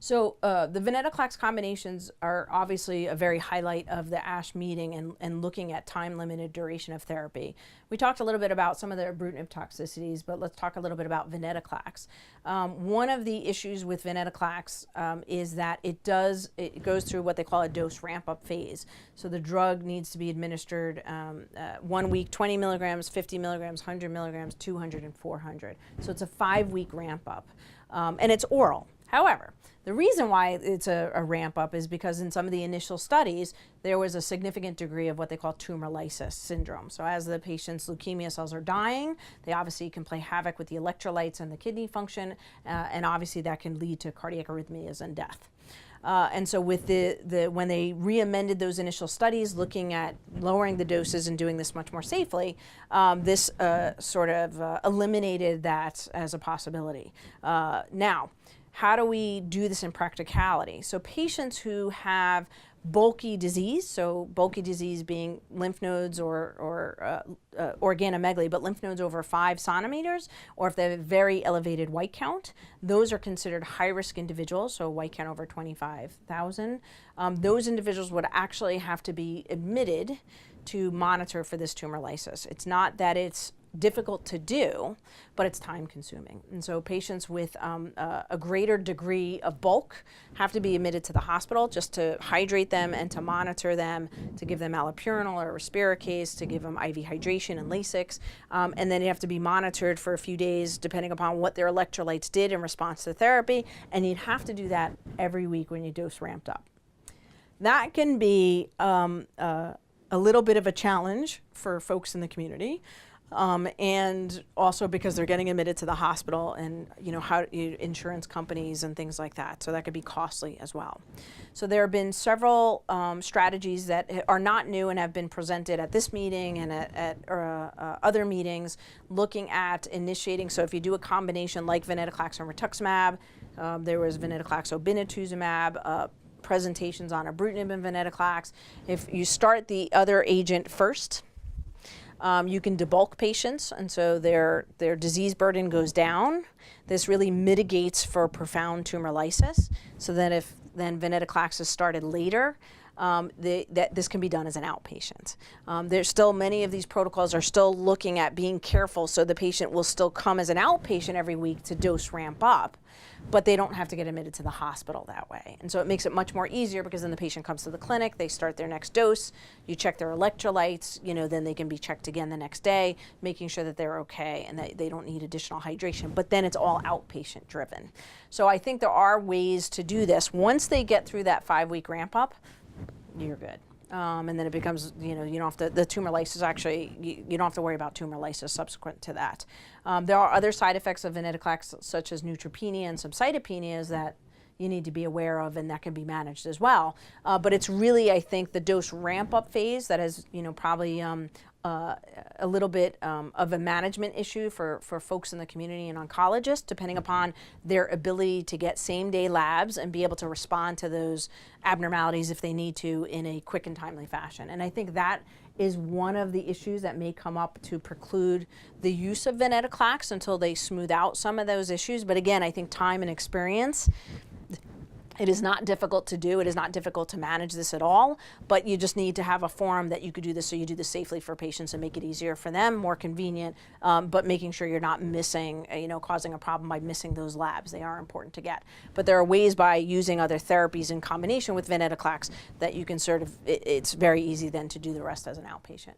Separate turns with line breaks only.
So the Venetoclax combinations are obviously a very highlight of the ASH meeting and looking at time-limited duration of therapy. We talked a little bit about some of the ibrutinib toxicities, but let's talk a little bit about Venetoclax. One of the issues with Venetoclax is that it goes through what they call a dose ramp-up phase. So the drug needs to be administered 1 week, 20 milligrams, 50 milligrams, 100 milligrams, 200, and 400. So it's a 5-week ramp-up, and it's oral. However, the reason why it's a ramp up is because in some of the initial studies, there was a significant degree of what they call tumor lysis syndrome. So as the patient's leukemia cells are dying, they obviously can play havoc with the electrolytes and the kidney function, and obviously that can lead to cardiac arrhythmias and death. And so with when they re-amended those initial studies looking at lowering the doses and doing this much more safely, this sort of eliminated that as a possibility. Now, how do we do this in practicality? So patients who have bulky disease, so bulky disease being lymph nodes or organomegaly, but lymph nodes over 5 centimeters, or if they have a very elevated white count, those are considered high-risk individuals, so white count over 25,000. Those individuals would actually have to be admitted to monitor for this tumor lysis. It's not that it's difficult to do, but it's time consuming. And so patients with a greater degree of bulk have to be admitted to the hospital just to hydrate them and to monitor them, to give them allopurinol or respiricase, to give them IV hydration and Lasix. And then you have to be monitored for a few days depending upon what their electrolytes did in response to therapy. And you'd have to do that every week when you dose ramped up. That can be a little bit of a challenge for folks in the community. And also because they're getting admitted to the hospital and, insurance companies and things like that. So that could be costly as well. So there have been several strategies that are not new and have been presented at this meeting and at other meetings looking at initiating. So if you do a combination like Venetoclax and Rituximab, there was Venetoclax obinutuzumab, presentations on ibrutinib and Venetoclax. If you start the other agent first, you can debulk patients, and so their disease burden goes down. This really mitigates for profound tumor lysis, so that if then Venetoclax is started later, this can be done as an outpatient. There's still many of these protocols are still looking at being careful, so the patient will still come as an outpatient every week to dose ramp up, but they don't have to get admitted to the hospital that way. And so it makes it much more easier because then the patient comes to the clinic, they start their next dose, you check their electrolytes, then they can be checked again the next day, making sure that they're okay and that they don't need additional hydration. But then it's all outpatient driven. So I think there are ways to do this. Once they get through that 5-week ramp up, you're good. And then it becomes, you don't have to, the tumor lysis actually, you don't have to worry about tumor lysis subsequent to that. There are other side effects of Venetoclax, such as neutropenia and some cytopenias that you need to be aware of, and that can be managed as well. But it's really, I think, the dose ramp-up phase that has, probably a little bit of a management issue for folks in the community and oncologists, depending upon their ability to get same-day labs and be able to respond to those abnormalities if they need to in a quick and timely fashion. And I think that is one of the issues that may come up to preclude the use of Venetoclax until they smooth out some of those issues. But again, I think time and experience, it is not difficult to do. It is not difficult to manage this at all, but you just need to have a forum that you could do this so you do this safely for patients and make it easier for them, more convenient, but making sure you're not missing, causing a problem by missing those labs. They are important to get. But there are ways by using other therapies in combination with Venetoclax that you can it's very easy then to do the rest as an outpatient.